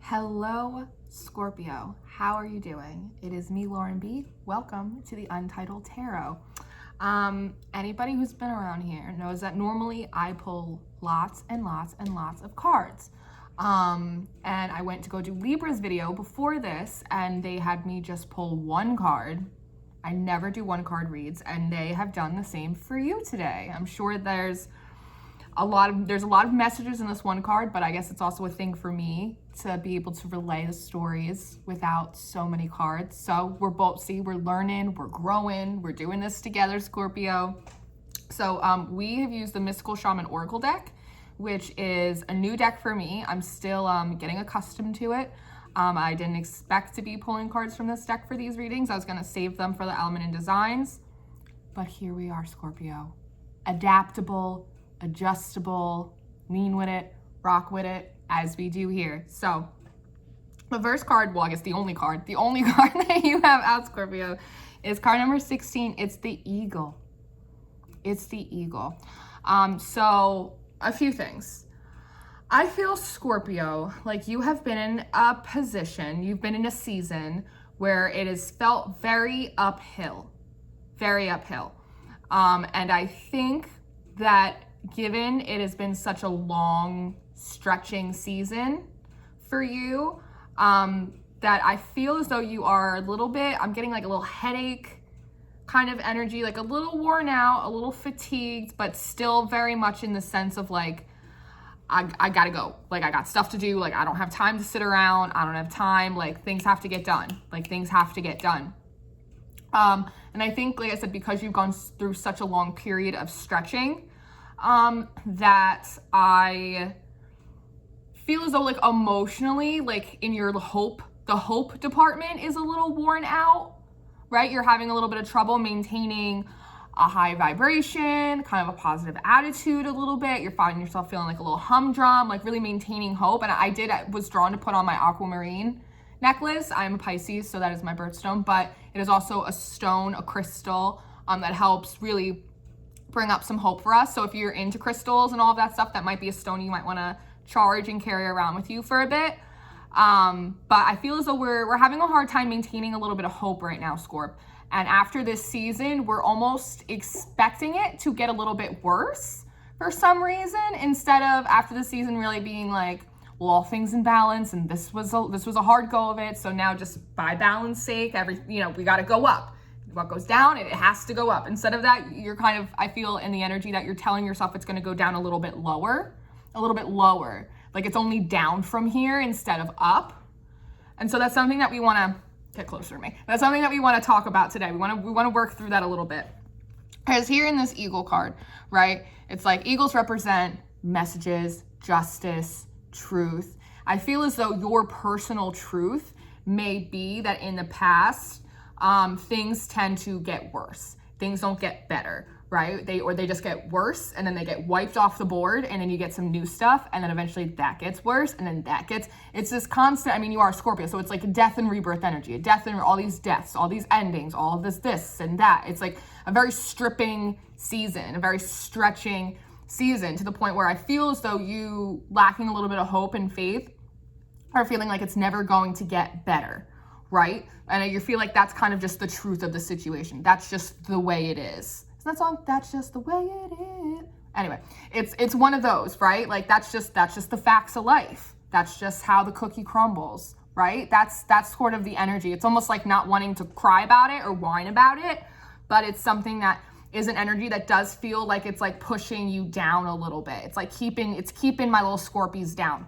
Hello, Scorpio. How are you doing? It is me, Lauren B. Welcome to the Untitled Tarot. Anybody who's been around here knows that normally I pull lots and lots and lots of cards. And I went to go do Libra's video before this, and they had me just pull one card. I never do one card reads, and they have done the same for you today. I'm sure there's a lot of messages in this one card, but I guess it's also a thing for me to be able to relay the stories without so many cards. So we're learning, we're growing, we're doing this together, Scorpio. So we have used the Mystical Shaman Oracle deck, which is a new deck for me. I'm still getting accustomed to it. I didn't expect to be pulling cards from this deck for these readings. I was gonna save them for the Element and Designs, but here we are, Scorpio. Adaptable, adjustable, lean with it, rock with it, as we do here. So the first card, well, I guess the only card that you have out, Scorpio, is card number 16. It's the Eagle. It's the Eagle. So a few things. I feel, Scorpio, like you have been in a position, you've been in a season where it has felt very uphill. And I think that given it has been such a long stretching season for you, that I feel as though you are a little bit, I'm getting like a little headache kind of energy, like a little worn out, a little fatigued, but still very much in the sense of like, I gotta go. Like I got stuff to do. Like I don't have time to sit around. I don't have time. Like things have to get done. And I think, like I said, because you've gone through such a long period of stretching, that I feel as though like emotionally, like in your the hope department is a little worn out, right? You're having a little bit of trouble maintaining a high vibration, kind of a positive attitude a little bit. You're finding yourself feeling like a little humdrum, like really maintaining hope. And I was drawn to put on my aquamarine necklace. I'm a Pisces, so that is my birthstone, but it is also a stone, a crystal, that helps really bring up some hope for us. So if you're into crystals and all of that stuff, that might be a stone you might want to charge and carry around with you for a bit. But I feel as though we're having a hard time maintaining a little bit of hope right now, Scorp. And after this season, we're almost expecting it to get a little bit worse for some reason, instead of after the season really being like, well, all things in balance, and this was a hard go of it. So now just by balance sake, we got to go up. What goes down, it has to go up. Instead of that, you're kind of, I feel in the energy that you're telling yourself it's going to go down a little bit lower. Like it's only down from here instead of up. And so that's something that we want to get closer to me. That's something that we want to talk about today. We want to work through that a little bit. Because here in this Eagle card, right, it's like eagles represent messages, justice, truth. I feel as though your personal truth may be that in the past, things tend to get worse. Things don't get better, right? They just get worse, and then they get wiped off the board, and then you get some new stuff, and then eventually that gets worse, and then it's this constant, you are a Scorpio, so it's like a death and rebirth energy, a death and all these deaths, all these endings, all of this and that. It's like a very stripping season, a very stretching season, to the point where I feel as though you lacking a little bit of hope and faith are feeling like it's never going to get better, right? And you feel like that's kind of just the truth of the situation. That's just the way it is. That's just the way it is. Anyway, it's one of those, right? Like that's just the facts of life. That's just how the cookie crumbles, right? That's sort of the energy. It's almost like not wanting to cry about it or whine about it, but it's something that is an energy that does feel like it's like pushing you down a little bit. It's like keeping my little Scorpies down.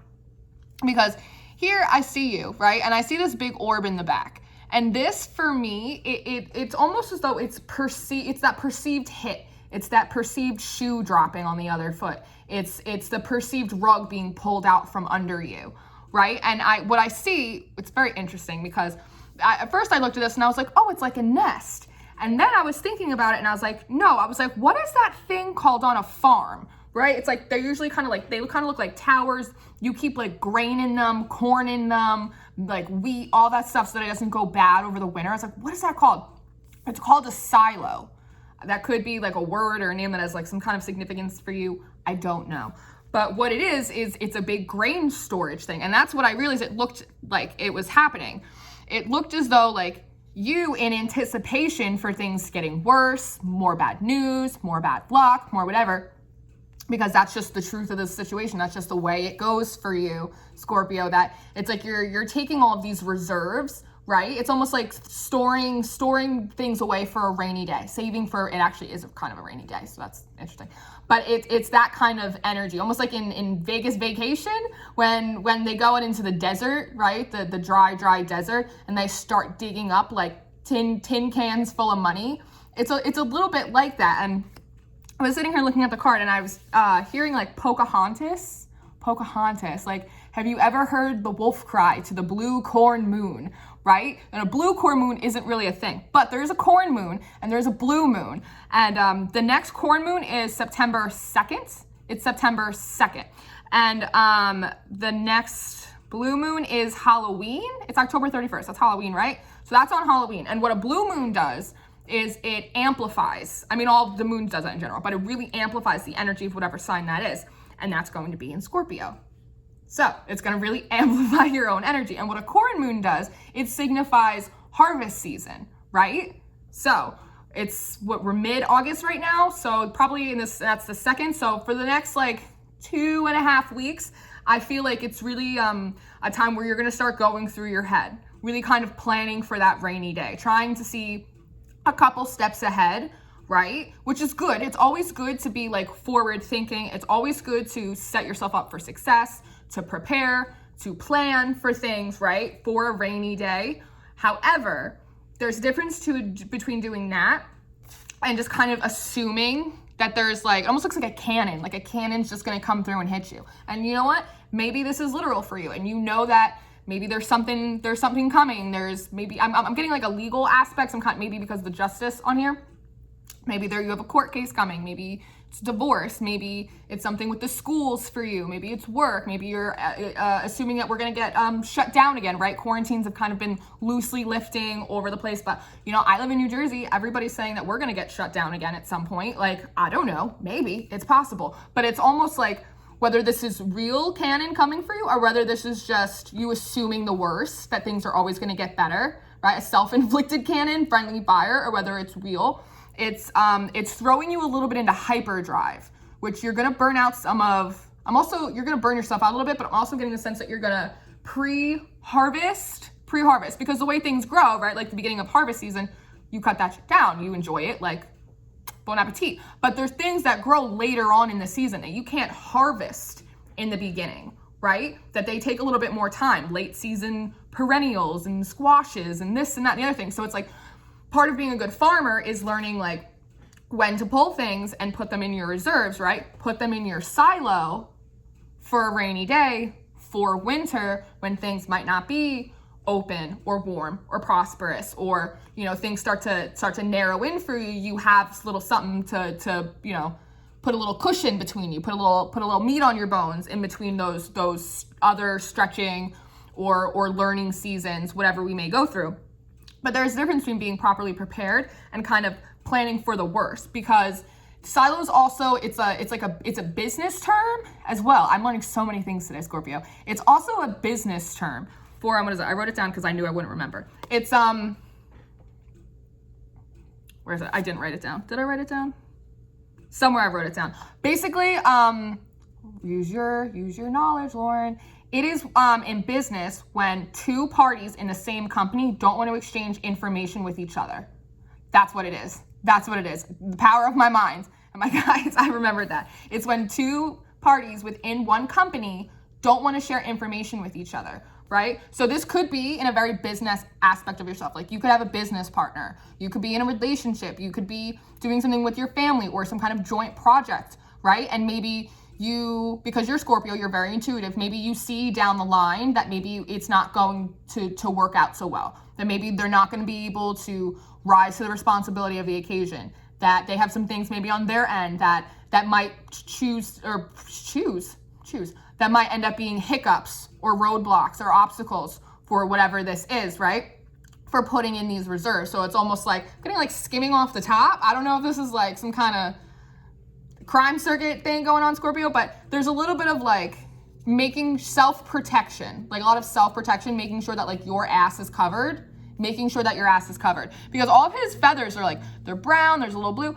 Because here I see you, right? And I see this big orb in the back. And this, for me, it's almost as though it's that perceived hit. It's that perceived shoe dropping on the other foot. It's the perceived rug being pulled out from under you, right? And what I see, it's very interesting, because at first I looked at this and I was like, oh, it's like a nest. And then I was thinking about it and I was like, no, what is that thing called on a farm, right? It's like, they're usually kind of look like towers. You keep like grain in them, corn in them, like wheat, all that stuff, so that it doesn't go bad over the winter. I was like, what is that called? It's called a silo. That could be like a word or a name that has like some kind of significance for you. I don't know. But what it is it's a big grain storage thing. And that's what I realized it looked like it was happening. It looked as though like you, in anticipation for things getting worse, more bad news, more bad luck, more whatever, because that's just the truth of the situation. That's just the way it goes for you, Scorpio, that it's like you're taking all of these reserves, right? It's almost like storing things away for a rainy day, saving for, it actually is kind of a rainy day, so that's interesting. But it's that kind of energy, almost like in Vegas vacation, when they go out into the desert, right? The dry desert, and they start digging up like tin cans full of money. It's a little bit like that. And I was sitting here looking at the card, and I was hearing like Pocahontas. Like, have you ever heard the wolf cry to the blue corn moon, right? And a blue corn moon isn't really a thing, but there's a corn moon and there's a blue moon. And the next corn moon is September 2nd. It's September 2nd. And the next blue moon is Halloween. It's October 31st. That's Halloween, right? So that's on Halloween. And what a blue moon does is it amplifies, I mean, all the moons does that in general, but it really amplifies the energy of whatever sign that is. And that's going to be in Scorpio. So it's going to really amplify your own energy. And what a corn moon does, it signifies harvest season, right? So it's what we're mid-August right now. So probably that's the 2nd. So for the next like 2.5 weeks, I feel like it's really a time where you're going to start going through your head, really kind of planning for that rainy day, trying to see a couple steps ahead, right? Which is good. It's always good to be like forward thinking. It's always good to set yourself up for success, to prepare, to plan for things, right? For a rainy day. However, there's a difference between doing that and just kind of assuming that there's like, it almost looks like a cannon. Like a cannon's just going to come through and hit you. And you know what? Maybe this is literal for you. And you know that maybe there's something coming. There's maybe, I'm getting like a legal aspect, maybe because of the justice on here. Maybe you have a court case coming. Maybe it's divorce. Maybe it's something with the schools for you. Maybe it's work. Maybe you're assuming that we're going to get shut down again, right? Quarantines have kind of been loosely lifting all over the place. But, you know, I live in New Jersey. Everybody's saying that we're going to get shut down again at some point. Like, I don't know. Maybe it's possible. But it's almost like whether this is real canon coming for you or whether this is just you assuming the worst, that things are always going to get better, right? A self-inflicted canon, friendly fire, or whether it's real. It's throwing you a little bit into hyperdrive, which you're going to burn out you're going to burn yourself out a little bit, but I'm also getting the sense that you're going to pre-harvest, because the way things grow, right? Like the beginning of harvest season, you cut that shit down, you enjoy it, like bon appetit. But there's things that grow later on in the season that you can't harvest in the beginning, right? That they take a little bit more time, late season perennials and squashes and this and that and the other thing. So it's like, part of being a good farmer is learning like when to pull things and put them in your reserves, right? Put them in your silo for a rainy day, for winter, when things might not be open or warm or prosperous, or, you know, things start to narrow in for you. You have this little something to, you know, put a little cushion between you, put a little meat on your bones in between those other stretching or learning seasons, whatever we may go through. But there's a difference between being properly prepared and kind of planning for the worst, because silos also, it's a business term as well. I'm learning so many things today, Scorpio. It's also a business term for, what is it? I wrote it down because I knew I wouldn't remember. It's, where is it? I didn't write it down. Did I write it down? Somewhere I wrote it down. Basically, use your knowledge, Lauren. It is in business when two parties in the same company don't want to exchange information with each other. That's what it is. That's what it is. The power of my mind. And my guys, I remembered that. It's when two parties within one company don't want to share information with each other, right? So this could be in a very business aspect of yourself. Like you could have a business partner. You could be in a relationship. You could be doing something with your family or some kind of joint project, right? And maybe because you're Scorpio, you're very intuitive. Maybe you see down the line that maybe it's not going to work out so well. That maybe they're not going to be able to rise to the responsibility of the occasion. That they have some things maybe on their end that might choose that might end up being hiccups or roadblocks or obstacles for whatever this is, right? For putting in these reserves. So it's almost like getting like skimming off the top. I don't know if this is like some kind of crime circuit thing going on, Scorpio, but there's a little bit of like making self-protection, like a lot of self-protection, making sure that like your ass is covered, because all of his feathers are like, they're brown, there's a little blue,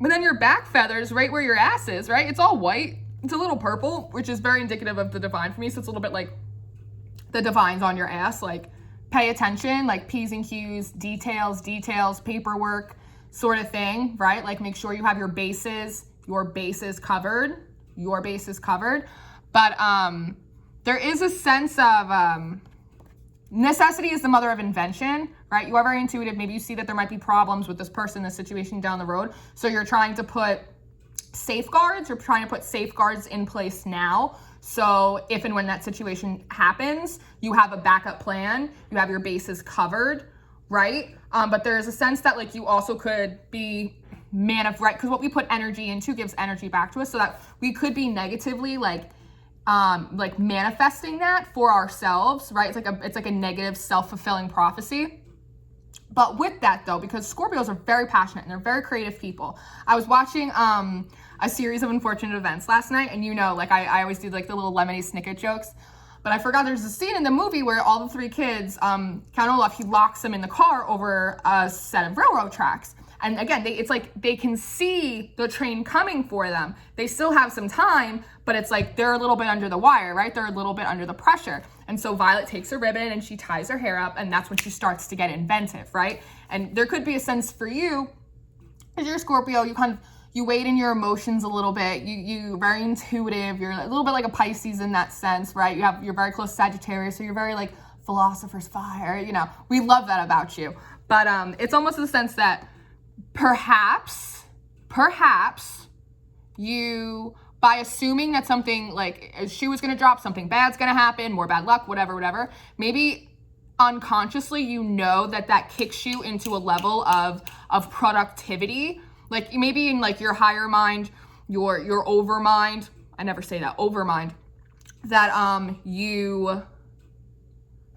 but then your back feathers, right where your ass is, right? It's all white. It's a little purple, which is very indicative of the divine for me. So it's a little bit like the divine's on your ass, like pay attention, like P's and Q's, details, paperwork sort of thing, right? Like make sure you have your bases covered. But there is a sense of necessity is the mother of invention, right? You are very intuitive. Maybe you see that there might be problems with this person, this situation down the road. So you're trying to put safeguards in place now. So if and when that situation happens, you have a backup plan, you have your bases covered, right? But there's a sense that like you also could be right? Because what we put energy into gives energy back to us, so that we could be negatively like manifesting that for ourselves, right? It's like a negative self-fulfilling prophecy. But with that though, because Scorpios are very passionate and they're very creative people. I was watching a series of unfortunate events last night, and like I always do like the little Lemony Snicket jokes, but I forgot there's a scene in the movie where all the three kids, Count Olaf, he locks them in the car over a set of railroad tracks. And again, it's like they can see the train coming for them. They still have some time, but it's like they're a little bit under the wire, right? They're a little bit under the pressure. And so Violet takes a ribbon and she ties her hair up, and that's when she starts to get inventive, right? And there could be a sense for you, because you're a Scorpio, you wade in your emotions a little bit. You're very intuitive. You're a little bit like a Pisces in that sense, right? You're very close to Sagittarius, so you're very like philosopher's fire. We love that about you. But it's almost the sense that perhaps you, by assuming that something like a shoe is going to drop, something bad's going to happen, more bad luck, whatever, maybe unconsciously that kicks you into a level of productivity. Like maybe in like your higher mind, your overmind, I never say that, overmind, that you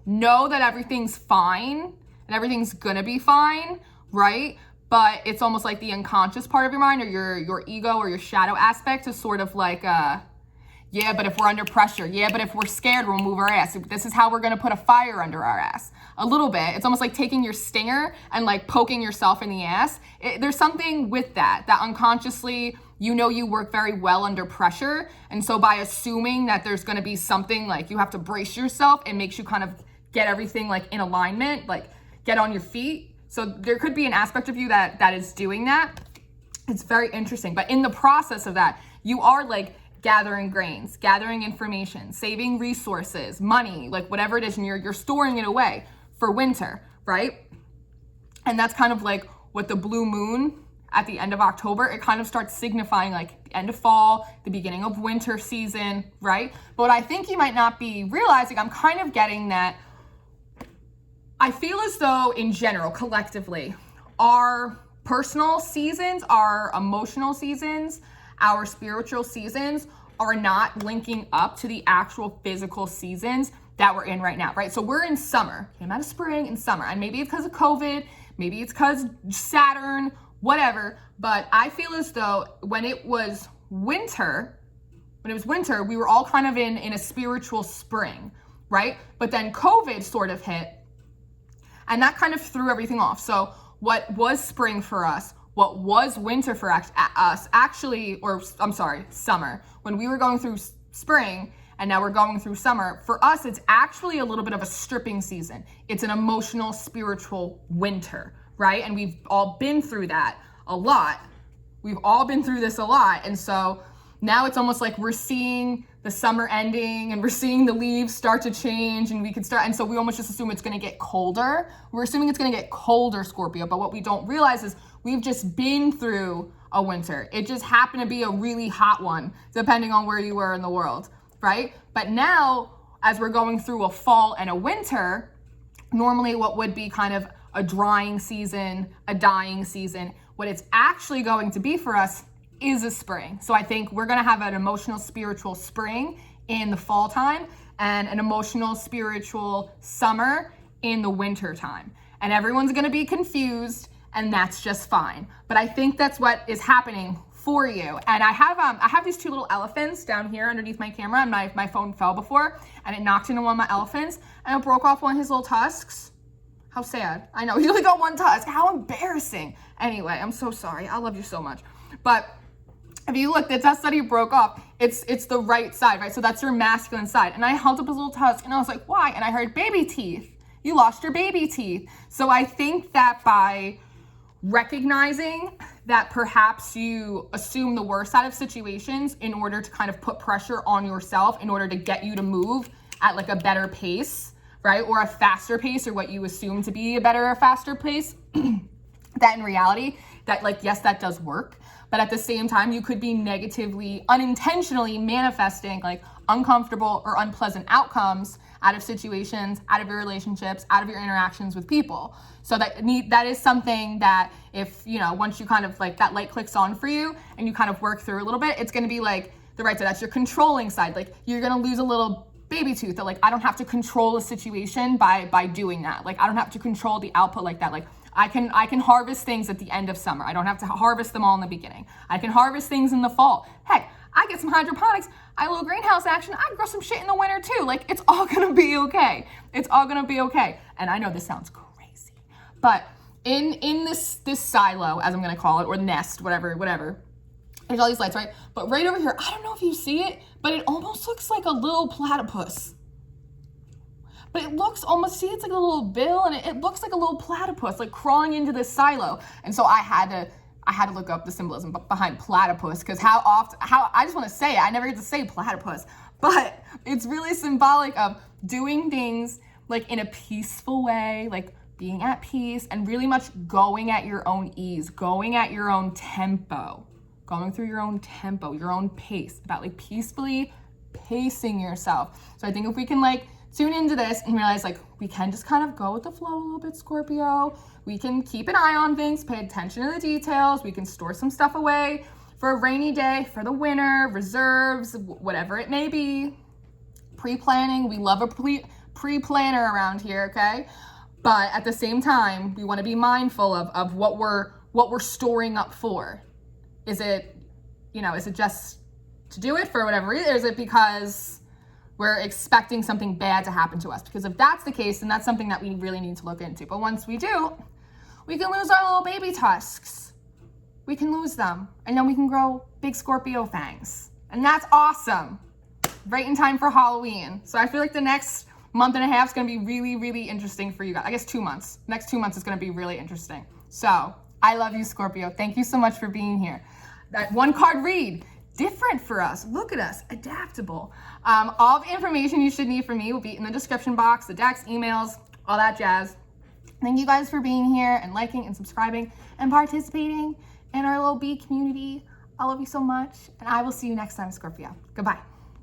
know that everything's fine and everything's gonna be fine, right? But it's almost like the unconscious part of your mind, or your ego or your shadow aspect is sort of like, yeah, but if we're under pressure, yeah, but if we're scared, we'll move our ass. This is how we're gonna put a fire under our ass. A little bit. It's almost like taking your stinger and like poking yourself in the ass. There's something with that unconsciously, you work very well under pressure. And so by assuming that there's gonna be something like you have to brace yourself, it makes you kind of get everything like in alignment, like get on your feet. So there could be an aspect of you that is doing that. It's very interesting. But in the process of that, you are like gathering grains, gathering information, saving resources, money, like whatever it is, and you're storing it away for winter, right? And that's kind of like what the blue moon at the end of October, it kind of starts signifying like the end of fall, the beginning of winter season, right? But what I think you might not be realizing, I'm kind of getting that I feel as though in general, collectively, our personal seasons, our emotional seasons, our spiritual seasons are not linking up to the actual physical seasons that we're in right now, right? So we're in summer, came out of spring and summer, and maybe it's because of COVID, maybe it's because Saturn, whatever, but I feel as though when it was winter, we were all kind of in a spiritual spring, right? But then COVID sort of hit, and that kind of threw everything off. So what was spring for us, what was winter for us actually, summer, when we were going through spring and now we're going through summer, for us, it's actually a little bit of a stripping season. It's an emotional, spiritual winter, right? And we've all been through that a lot. We've all been through this a lot. And so now it's almost like we're seeing the summer ending and we're seeing the leaves start to change, and and so we almost just assume it's gonna get colder. We're assuming it's gonna get colder, Scorpio, but what we don't realize is we've just been through a winter. It just happened to be a really hot one, depending on where you were in the world, right? But now, as we're going through a fall and a winter, normally what would be kind of a drying season, a dying season, what it's actually going to be for us is a spring. So I think we're gonna have an emotional, spiritual spring in the fall time and an emotional, spiritual summer in the winter time. And everyone's gonna be confused, and that's just fine. But I think that's what is happening for you. And I have these two little elephants down here underneath my camera, and my phone fell before and it knocked into one of my elephants and it broke off one of his little tusks. How sad. I know, he only got one tusk. How embarrassing. Anyway, I'm so sorry. I love you so much. But if you look, the tusk that he broke off, it's the right side, right? So that's your masculine side. And I held up his little tusk and I was like, why? And I heard baby teeth. You lost your baby teeth. So I think that by recognizing that perhaps you assume the worst out of situations in order to kind of put pressure on yourself in order to get you to move at like a better pace, right? Or a faster pace, or what you assume to be a better or faster pace, that in reality, that like, yes, that does work. But at the same time, you could be negatively, unintentionally manifesting like uncomfortable or unpleasant outcomes out of situations, out of your relationships, out of your interactions with people. So that is something that if, you know, once you kind of like that light clicks on for you and you kind of work through a little bit, it's going to be like the right side. That's your controlling side. Like you're going to lose a little baby tooth that like, I don't have to control a situation by doing that. Like I don't have to control the output like that. Like I can harvest things at the end of summer. I don't have to harvest them all in the beginning. I can harvest things in the fall. Heck, I get some hydroponics. I have a little greenhouse action. I can grow some shit in the winter too. Like it's all gonna be okay. It's all gonna be okay. And I know this sounds crazy, but in this silo, as I'm gonna call it, or nest, whatever, there's all these lights, right? But right over here, I don't know if you see it, but it almost looks like a little platypus. But it looks almost, see, it's like a little bill, and it looks like a little platypus, like crawling into this silo. And so I had to look up the symbolism behind platypus, because I just want to say it. I never get to say platypus, but it's really symbolic of doing things like in a peaceful way, like being at peace, and really much going at your own ease, going at your own tempo, going through your own tempo, your own pace, about like peacefully pacing yourself. So I think if we can like tune into this and realize like we can just kind of go with the flow a little bit, Scorpio. We can keep an eye on things, pay attention to the details. We can store some stuff away for a rainy day, for the winter, reserves, whatever it may be. Pre-planning, we love a pre-planner around here, okay? But at the same time, we want to be mindful of what we're storing up for. Is it just to do it for whatever reason? Or is it because we're expecting something bad to happen to us? Because if that's the case, then that's something that we really need to look into. But once we do, we can lose our little baby tusks. We can lose them. And then we can grow big Scorpio fangs. And that's awesome. Right in time for Halloween. So I feel like the next month and a half is going to be really, really interesting for you guys. I guess 2 months. Next 2 months is going to be really interesting. So I love you, Scorpio. Thank you so much for being here. That one card read. Different for us. Look at us, adaptable. All the information you should need from me will be in the description box, the decks, emails, all that jazz. Thank you guys for being here and liking and subscribing and participating in our little bee community. I love you so much, and I will see you next time, Scorpio. Goodbye.